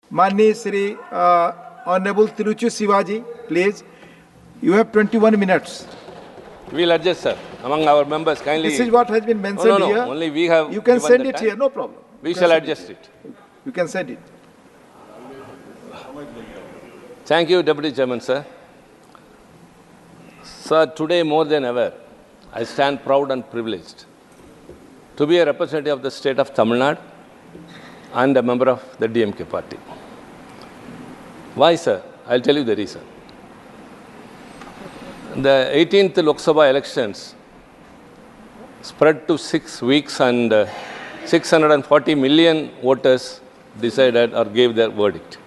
Mani Sri Honorable Tiruchi Siva ji, please. You have 21 minutes. We will adjust, sir. Among our members, kindly. This is what has been mentioned here. Only we have. You can send it here, no problem. We shall adjust it. You can send it. Thank you, Deputy Chairman, sir. Sir, today more than ever, I stand proud and privileged to be a representative of the state of Tamil Nadu and a member of the DMK party. Why, sir? I'll tell you the reason. The 18th Lok Sabha elections spread to 6 weeks and 640 million voters decided or gave their verdict.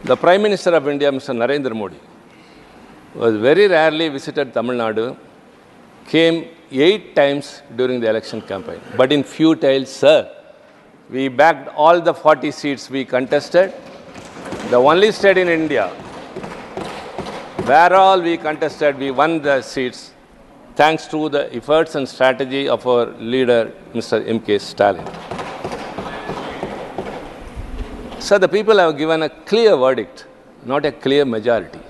The Prime Minister of India, Mr. Narendra Modi, was very rarely visited Tamil Nadu, came 8 times during the election campaign. But in futile, sir, we backed all the 40 seats we contested. The only state in India where all we contested, we won the seats thanks to the efforts and strategy of our leader, Mr. DMK Stalin. So the people have given a clear verdict, not a clear majority.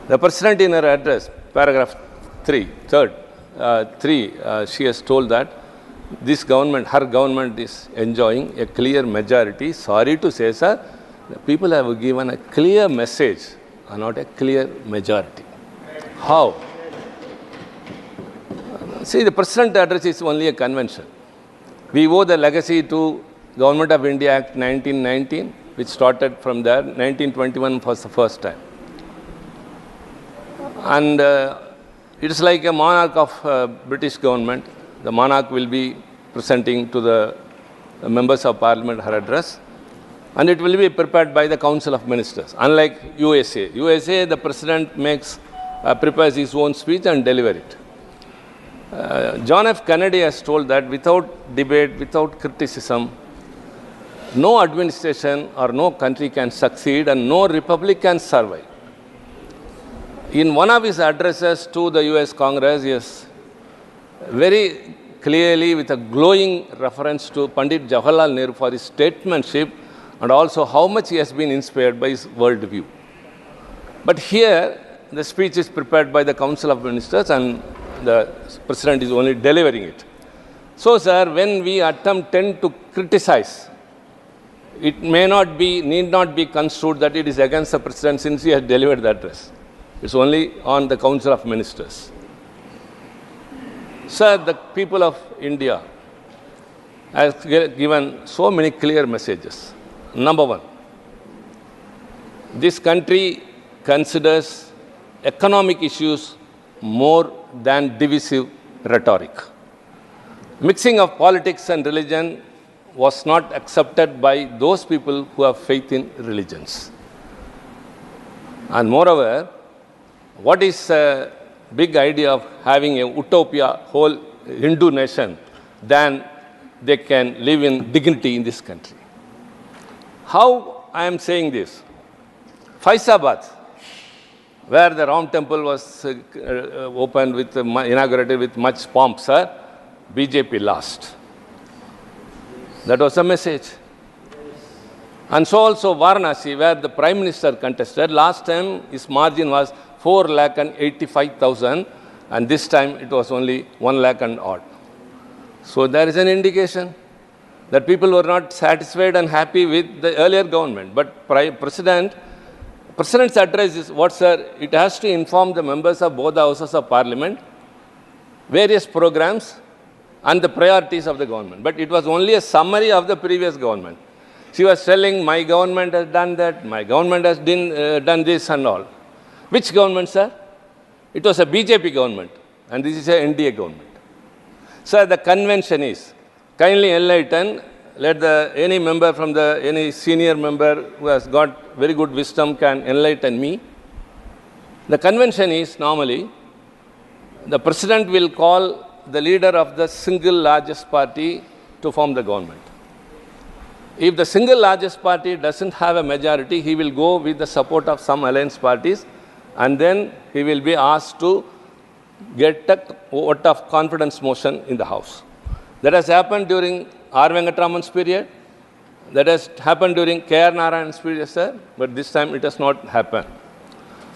The President in her address, paragraph 3, she has told that this government, her government is enjoying a clear majority. Sorry to say, sir, the people have given a clear message and not a clear majority. How? See, the President address is only a convention. We owe the legacy to Government of India Act 1919, which started from there. 1921 was the first time. And it is like a monarch of British government. The monarch will be presenting to the members of parliament her address, and it will be prepared by the Council of Ministers. Unlike USA. USA, the president prepares his own speech and delivers it. John F. Kennedy has told that without debate, without criticism, no administration or no country can succeed and no republic can survive. In one of his addresses to the US Congress, yes, very clearly with a glowing reference to Pandit Jawaharlal Nehru for his statesmanship and also how much he has been inspired by his worldview. But here, the speech is prepared by the Council of Ministers and the President is only delivering it. So, sir, when we tend to criticize, it need not be construed that it is against the President since he has delivered the address. It's only on the Council of Ministers. Sir, the people of India has given so many clear messages. Number one, this country considers economic issues more than divisive rhetoric. Mixing of politics and religion was not accepted by those people who have faith in religions. And moreover, what is a big idea of having a utopia, whole Hindu nation, than they can live in dignity in this country? How I am saying this? Faizabad, where the Ram temple was opened with, inaugurated with much pomp, sir, BJP lost. That was the message. And so also Varanasi, where the Prime Minister contested, last time his margin was 4,85,000 and this time it was only 1 lakh and odd. So there is an indication that people were not satisfied and happy with the earlier government. But President's address is what, sir? It has to inform the members of both the houses of parliament, various programs and the priorities of the government. But it was only a summary of the previous government. She was telling, my government has done that, my government has done this and all. Which government, sir? It was a BJP government and this is an NDA government. Sir, the convention is, kindly enlighten, let any member from any senior member who has got very good wisdom can enlighten me. The convention is normally, the President will call the leader of the single largest party to form the government. If the single largest party doesn't have a majority, he will go with the support of some alliance parties and then he will be asked to get a vote of confidence motion in the House. That has happened during R. Venkataraman's period. That has happened during K.R. Narayan's period, sir, but this time it has not happened.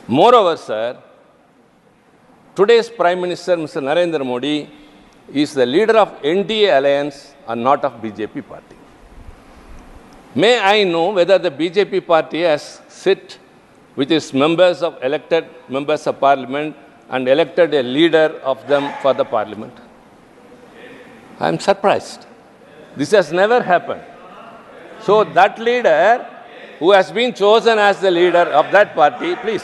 Moreover, sir, today's Prime Minister, Mr. Narendra Modi, is the leader of NDA alliance and not of BJP party. May I know whether the BJP party has sit with its members of elected members of parliament and elected a leader of them for the parliament? I am surprised. This has never happened. So that leader who has been chosen as the leader of that party, please.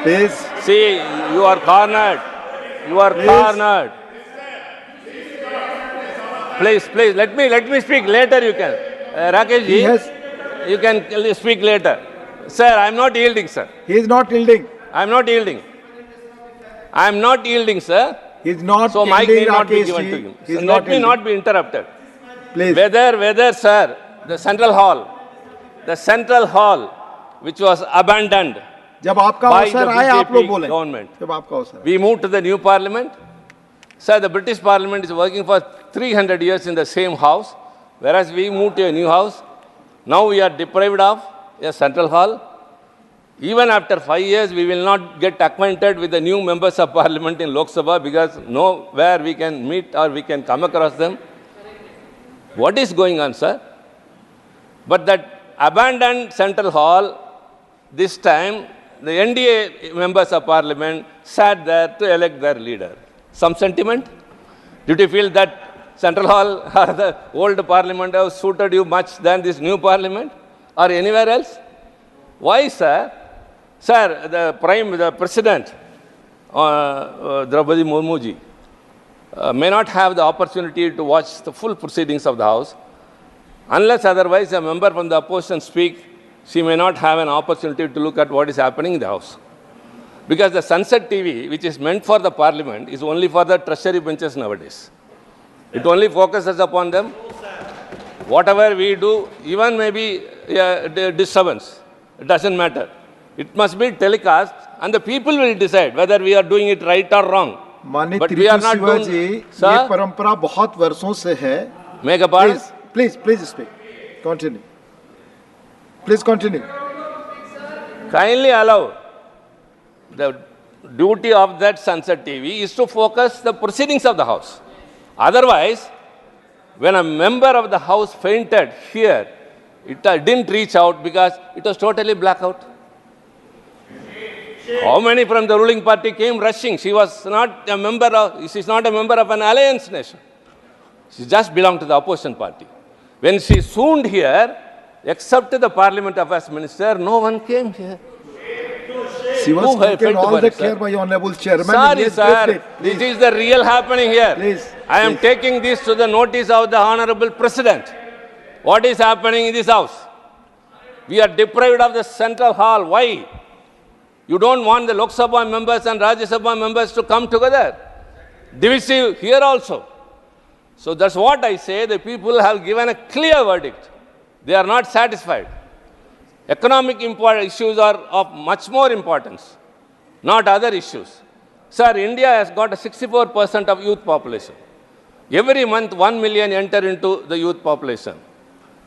Please. See, you are cornered. You are cornered. Please, let me speak later. You can, Rakesh ji, you can speak later. Sir, I am not yielding, sir. He is not yielding. I am not yielding. I am not yielding, sir. He is not so yielding. So mic need not be given to him. So let me not be interrupted. Please. Whether, sir, the central hall, which was abandoned by the BJP government, we moved to the new parliament. Sir, the British parliament is working for 300 years in the same house, whereas we moved to a new house. Now we are deprived of a central hall. Even after 5 years, we will not get acquainted with the new members of parliament in Lok Sabha because nowhere we can meet or we can come across them. What is going on, sir? But that abandoned central hall, this time, the NDA members of parliament sat there to elect their leader. Some sentiment? Did you feel that central hall or the old parliament house suited you much than this new parliament or anywhere else? Why, sir? Sir, the president, Draupadi Murmu ji, may not have the opportunity to watch the full proceedings of the house. Unless otherwise a member from the opposition speak, she may not have an opportunity to look at what is happening in the house. Because the Sunset TV, which is meant for the parliament, is only for the treasury benches nowadays. It only focuses upon them. Whatever we do, even maybe disturbance, it doesn't matter. It must be telecast and the people will decide whether we are doing it right or wrong. But we are not doing it. Sir, ये परंपरा बहुत वर्षों से है. Make a pardon? Please speak. Continue. Please continue. Kindly allow. The duty of that Sunset TV is to focus the proceedings of the house. Otherwise, when a member of the house fainted here, it didn't reach out because it was totally blackout. How many from the ruling party came rushing? She was not a member of, she's not a member of an alliance nation. She just belonged to the opposition party. When she swooned here, except the Parliament Affairs Minister, no one came here. She was taken all the care by Honorable Chairman. Sorry, sir. This is the real happening here. I am taking this to the notice of the Honorable President. What is happening in this house? We are deprived of the central hall. Why? You don't want the Lok Sabha members and Rajya Sabha members to come together. Divisive here also. So that's what I say. The people have given a clear verdict. They are not satisfied. Economic issues are of much more importance, not other issues. Sir, India has got a 64% of youth population. Every month, 1 million enter into the youth population.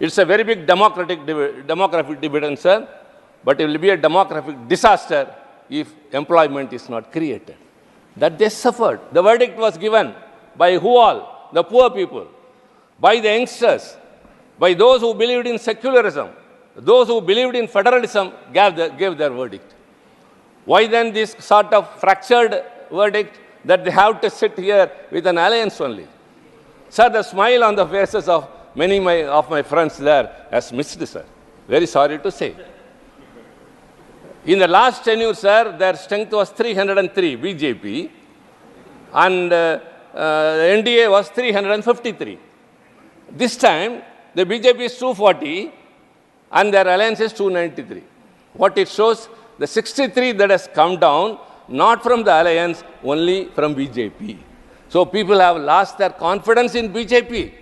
It's a very big demographic dividend, sir, but it will be a demographic disaster if employment is not created. That they suffered. The verdict was given by who all? The poor people, by the youngsters, by those who believed in secularism. Those who believed in federalism gave their verdict. Why then this sort of fractured verdict that they have to sit here with an alliance only? Sir, the smile on the faces of many of my friends there has missed, sir. Very sorry to say. In the last tenure, sir, their strength was 303, BJP, and NDA was 353. This time, the BJP is 240, and their alliance is 293. What it shows, the 63 that has come down, not from the alliance, only from BJP. So people have lost their confidence in BJP.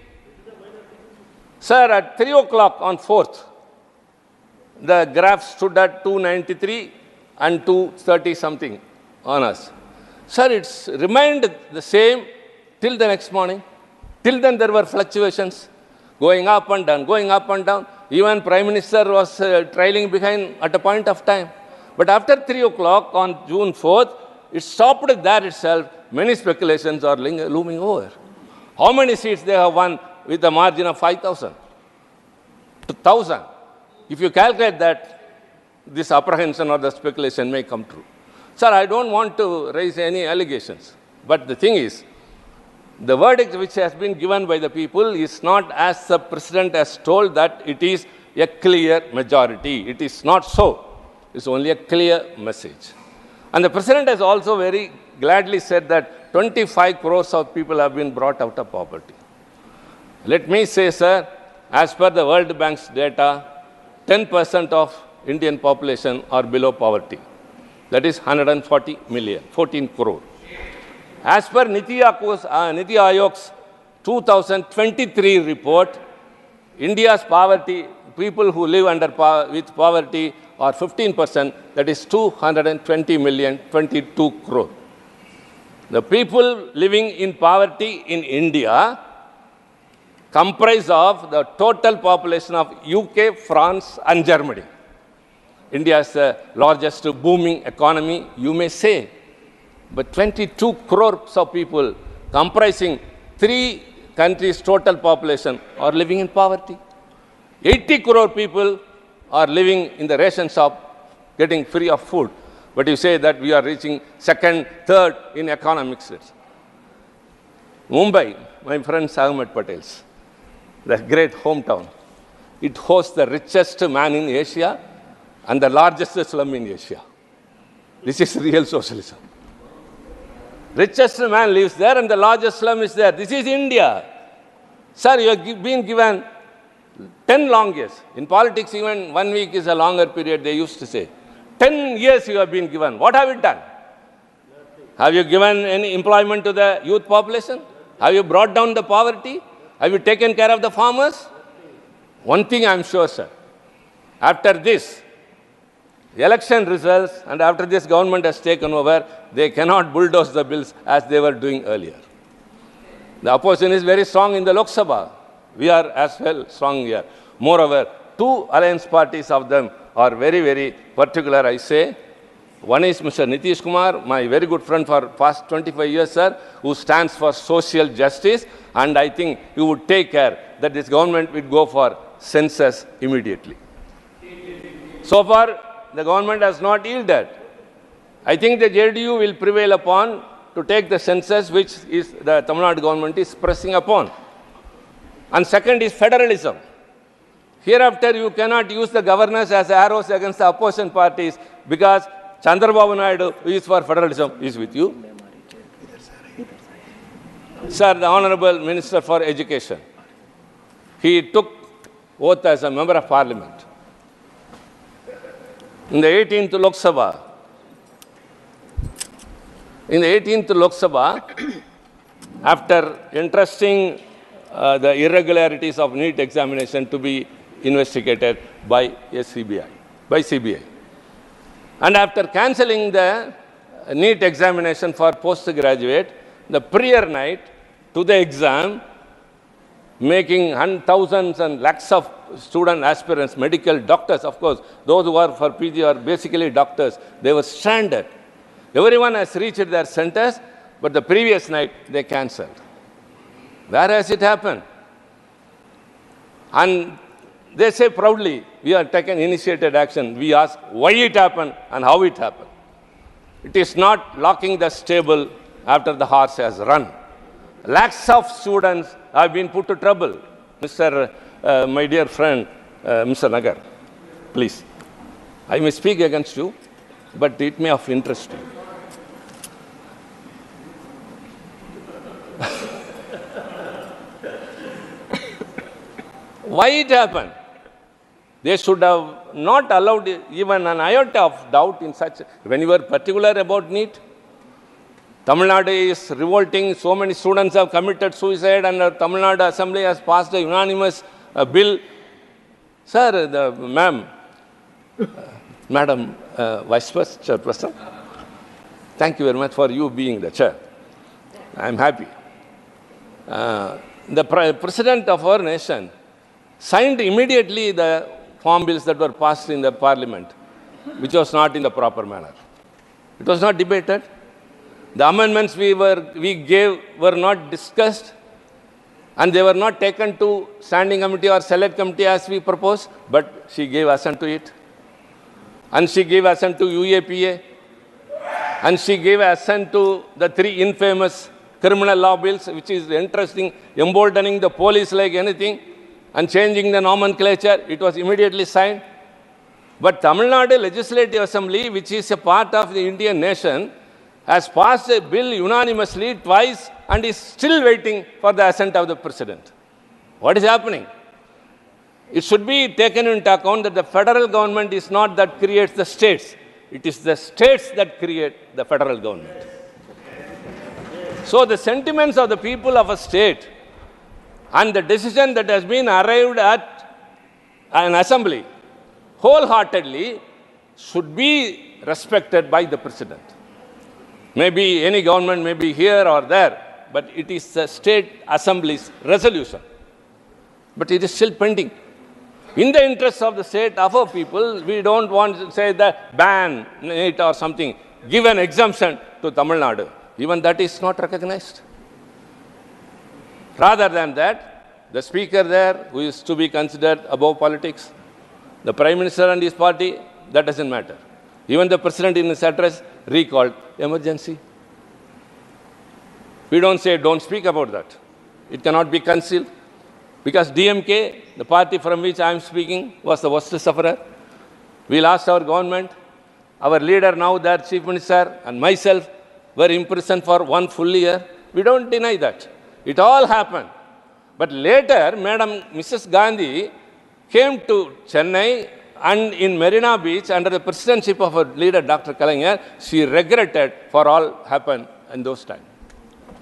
Sir, at 3 o'clock on 4th, the graph stood at 293 and 230 something on us. Sir, it's remained the same till the next morning. Till then, there were fluctuations, going up and down, going up and down. Even Prime Minister was trailing behind at a point of time. But after 3 o'clock on June 4th, it stopped there itself. Many speculations are looming over. How many seats they have won with a margin of 5,000 to 1,000? If you calculate that, this apprehension or the speculation may come true. Sir, I don't want to raise any allegations. But the thing is, the verdict which has been given by the people is not as the President has told that it is a clear majority. It is not so. It's only a clear message. And the President has also very gladly said that 25 crores of people have been brought out of poverty. Let me say, sir, as per the World Bank's data, 10% of Indian population are below poverty. That is 140 million, 14 crore. As per Niti Ayog's 2023 report, India's poverty, people who live with poverty are 15%, that is 220 million, 22 crore. The people living in poverty in India comprise of the total population of UK, France and Germany. India is the largest booming economy, you may say. But 22 crores of people comprising 3 countries' total population are living in poverty. 80 crore people are living in the ration shop, getting free of food. But you say that we are reaching second, third in economic states. Mumbai, my friend Ahmed Patel's, the great hometown, it hosts the richest man in Asia and the largest slum in Asia. This is real socialism. Richest man lives there and the largest slum is there. This is India. Sir, you have been given 10 long years. In politics, even 1 week is a longer period, they used to say. 10 years you have been given. What have you done? Have you given any employment to the youth population? Have you brought down the poverty? Have you taken care of the farmers? One thing I am sure, sir. After this, election results and after this government has taken over, they cannot bulldoze the bills as they were doing earlier. The opposition is very strong in the Lok Sabha. We are as well strong here. Moreover, 2 alliance parties of them are very, very particular, I say. One is Mr. Nitish Kumar, my very good friend for past 25 years, sir, who stands for social justice. And I think he would take care that this government will go for census immediately. So far, the government has not yielded. I think the JDU will prevail upon to take the census, which is the Tamil Nadu government is pressing upon. And second is federalism. Hereafter, you cannot use the governors as arrows against the opposition parties because Chandrababu Naidu, who is for federalism, is with you. Sir, the Honorable Minister for Education, he took oath as a member of Parliament. In the 18th Lok Sabha, after entrusting the irregularities of NEET examination to be investigated by CBI. And after cancelling the NEET examination for postgraduate, the prior night to the exam, making thousands and lakhs of student aspirants, medical doctors, of course, those who are for PG are basically doctors, they were stranded. Everyone has reached their centers, but the previous night they cancelled. Where has it happened? And they say proudly, we have taken initiated action. We ask why it happened and how it happened. It is not locking the stable after the horse has run. Lakhs of students have been put to trouble. My dear friend, Mr. Nagar, please. I may speak against you, but it may of interest to you. Why it happened? They should have not allowed even an iota of doubt in such. When you were particular about NEET, Tamil Nadu is revolting. So many students have committed suicide, and the Tamil Nadu Assembly has passed a unanimous bill. Sir, Madam Vice Chairperson, thank you very much for you being the chair. I am happy. the president of our nation signed immediately the farm bills that were passed in the parliament, which was not in the proper manner. It was not debated. The amendments we gave were not discussed, and they were not taken to standing committee or select committee as we proposed, but she gave assent to it. And she gave assent to UAPA, and she gave assent to the 3 infamous criminal law bills, which is interesting, emboldening the police like anything and changing the nomenclature. It was immediately signed. But Tamil Nadu Legislative Assembly, which is a part of the Indian nation, has passed a bill unanimously twice and is still waiting for the assent of the president. What is happening? It should be taken into account that the federal government is not that creates the states. It is the states that create the federal government. So the sentiments of the people of a state and the decision that has been arrived at an assembly wholeheartedly should be respected by the president. Maybe any government may be here or there, but it is the state assembly's resolution. But it is still pending. In the interest of the state, of our people, we don't want to say that ban it or something. Give an exemption to Tamil Nadu. Even that is not recognized. Rather than that, the speaker there, who is to be considered above politics, the Prime Minister and his party, that doesn't matter. Even the President in his address recalled emergency. We don't say, don't speak about that. It cannot be concealed. Because DMK, the party from which I am speaking, was the worst sufferer. We lost our government. Our leader, now their Chief Minister, and myself were imprisoned for 1 full year. We don't deny that. It all happened. But later, Mrs. Gandhi came to Chennai, and in Marina Beach, under the presidency of her leader, Dr. Kalaignar, she regretted for all happened in those times.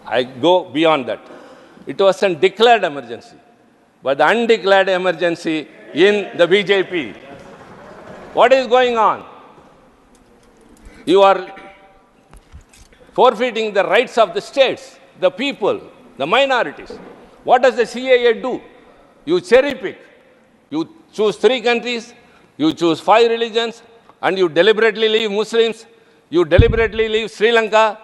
I go beyond that. It was a declared emergency. But the undeclared emergency in the BJP. What is going on? You are forfeiting the rights of the states, the people, the minorities. What does the CAA do? You cherry pick. You choose 3 countries, you choose 5 religions, and you deliberately leave Muslims, you deliberately leave Sri Lanka,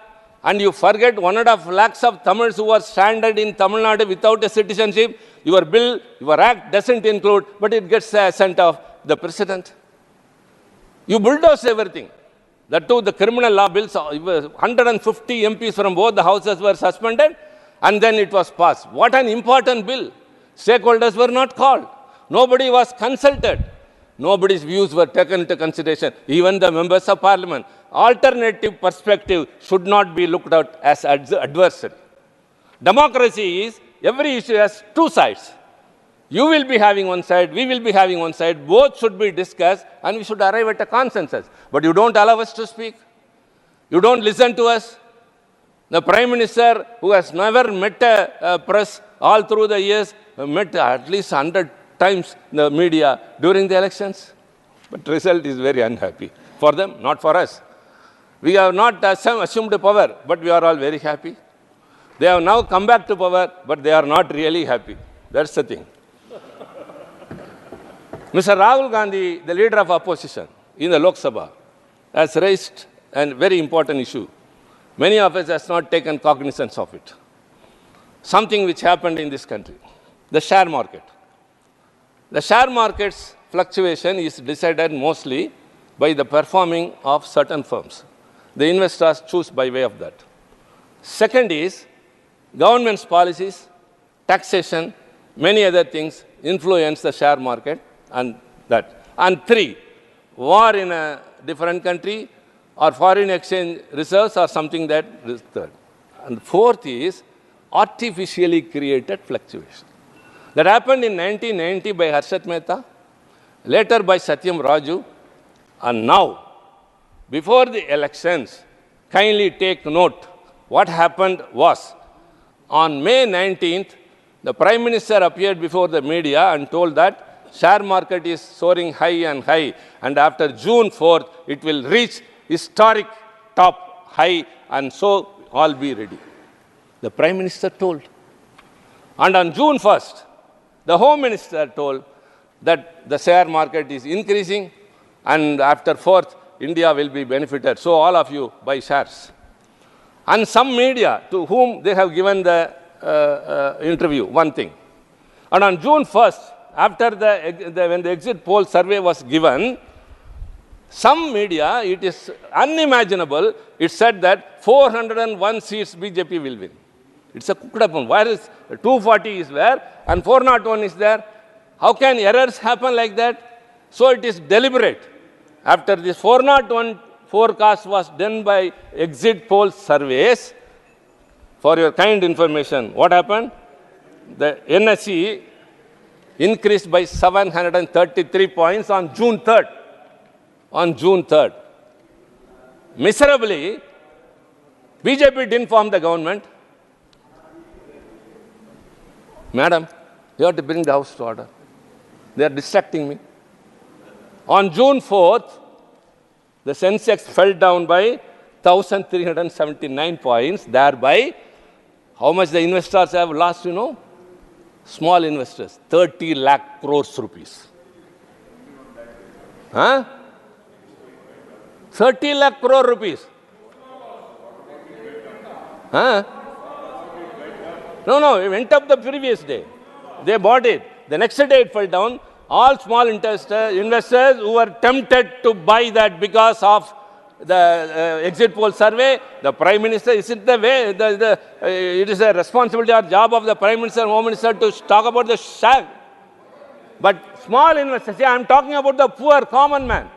and you forget 1.5 lakhs of Tamils who are stranded in Tamil Nadu without a citizenship. Your bill, your act doesn't include, but it gets the assent of the president. You bulldoze everything. That too, the criminal law bills, 150 MPs from both the houses were suspended, and then it was passed. What an important bill. Stakeholders were not called. Nobody was consulted. Nobody's views were taken into consideration, even the members of parliament. Alternative perspective should not be looked at as adversary. Democracy is, every issue has 2 sides. You will be having one side, we will be having one side. Both should be discussed, and we should arrive at a consensus. But you don't allow us to speak. You don't listen to us. The Prime Minister, who has never met a press all through the years, met at least 100 times the media during the elections. But the result is very unhappy. For them, not for us. We have not assumed power, but we are all very happy. They have now come back to power, but they are not really happy. That's the thing. Mr. Rahul Gandhi, the leader of opposition in the Lok Sabha, has raised a very important issue. Many of us have not taken cognizance of it. Something which happened in this country. The share market. The share market's fluctuation is decided mostly by the performing of certain firms. The investors choose by way of that. Second is government's policies, taxation, many other things influence the share market and that. And 3, war in a different country or foreign exchange reserves or something that is third. And 4th is artificially created fluctuation. That happened in 1990 by Harshad Mehta, later by Satyam Raju, and now, before the elections, kindly take note, what happened was, on May 19th, the Prime Minister appeared before the media and told that share market is soaring high and high, and after June 4th, it will reach historic top high, and so all be ready. The Prime Minister told. And on June 1st, the Home Minister told that the share market is increasing and after 4th, India will be benefited. So all of you buy shares. And some media to whom they have given the interview, one thing. And on June 1st, after when the exit poll survey was given, some media, it is unimaginable, it said that 401 seats BJP will win. It's a cooked up one. Where is 240 is there and 401 is there? How can errors happen like that? So it is deliberate. After this 401 forecast was done by exit poll surveys, for your kind information, what happened? The NSE increased by 733 points on June 3rd. On June 3rd. Miserably, BJP didn't form the government. Madam, you have to bring the house to order. They are distracting me. On June 4th, the Sensex fell down by 1,379 points. Thereby, how much the investors have lost, you know? Small investors, 30 lakh crores rupees. Huh? 30 lakh crore rupees. Huh? No, it went up the previous day. They bought it. The next day it fell down. All small investors who were tempted to buy that because of the exit poll survey, the Prime Minister, is it the way, it is a responsibility or job of the Prime Minister and Home Minister to talk about the share. But small investors, see, I am talking about the poor common man.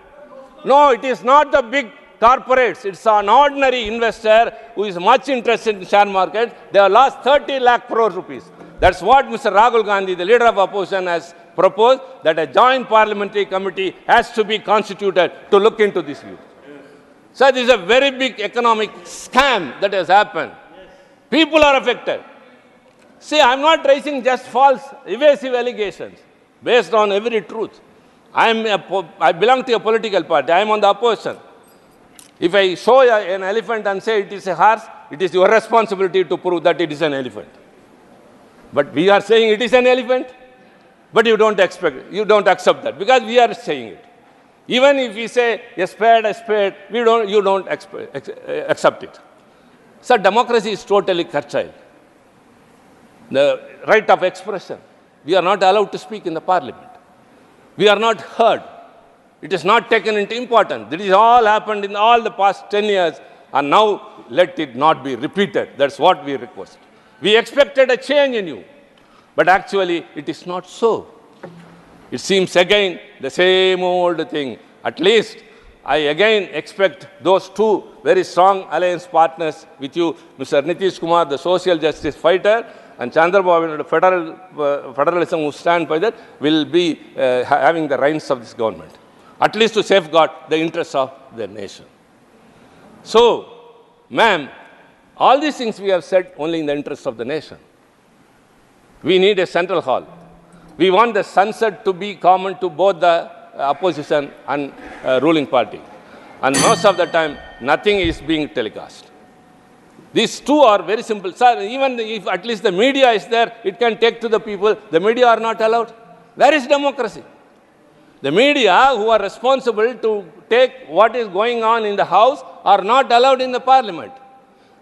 No, it is not the big corporates. It's an ordinary investor who is much interested in share market. They have lost 30 lakh crore rupees. That's what Mr. Rahul Gandhi, the leader of opposition, has proposed, that a joint parliamentary committee has to be constituted to look into this view. So this is a very big economic scam that has happened. People are affected. See, I'm not raising just false, evasive allegations based on every truth. I belong to a political party. I am on the opposition. If I show an elephant and say it is a horse, it is your responsibility to prove that it is an elephant. But we are saying it is an elephant, but you don't accept that because we are saying it. Even if we say a spade, you don't accept it. So democracy is totally curtailed. The right of expression. We are not allowed to speak in the parliament. We are not heard. It is not taken into importance. This is all happened in all the past 10 years, and now let it not be repeated. That's what we request. We expected a change in you, but actually it is not so. It seems again the same old thing. At least I again expect those two very strong alliance partners with you, Mr. Nitish Kumar, the social justice fighter, and Chandrababu, the federalism who stand by that, will be having the reins of this government, at least to safeguard the interests of the nation. So, ma'am, all these things we have said only in the interest of the nation. We need a central hall. We want the sunset to be common to both the opposition and ruling party. And most of the time, nothing is being telecast. These two are very simple. Sir, even if at least the media is there, it can take to the people. The media are not allowed. Where is democracy? The media who are responsible to take what is going on in the house are not allowed in the parliament.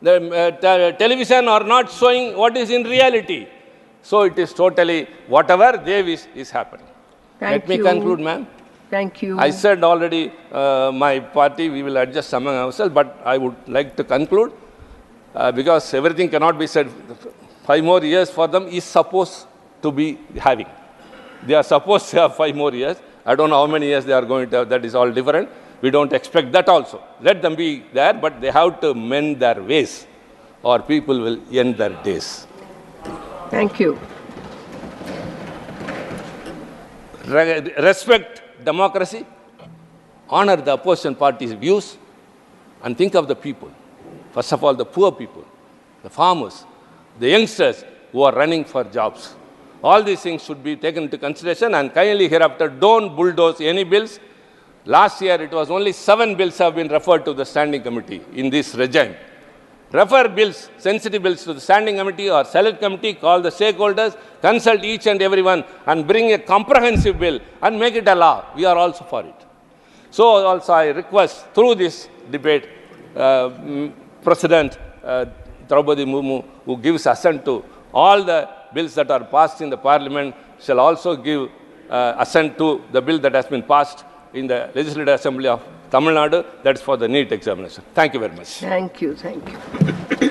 The television are not showing what is in reality. So it is totally whatever they wish is happening. Let me conclude, ma'am. Thank you. I said already my party, we will adjust among ourselves, but I would like to conclude because everything cannot be said. 5 more years for them is supposed to be having. They are supposed to have 5 more years. I don't know how many years they are going to have. That is all different. We don't expect that also. Let them be there, but they have to mend their ways or people will end their days. Thank you. Respect democracy, honor the opposition party's views, and think of the people. First of all, the poor people, the farmers, the youngsters who are running for jobs. All these things should be taken into consideration, and kindly hereafter don't bulldoze any bills. Last year, it was only 7 bills have been referred to the standing committee in this regime. refer bills, sensitive bills to the standing committee or select committee, call the stakeholders, consult each and everyone and bring a comprehensive bill and make it a law. We are also for it. So also I request through this debate, President Draupadi Murmu, who gives assent to all the bills that are passed in the parliament, shall also give assent to the bill that has been passed in the Legislative Assembly of Tamil Nadu, that is for the NEET examination. Thank you very much. Thank you. Thank you.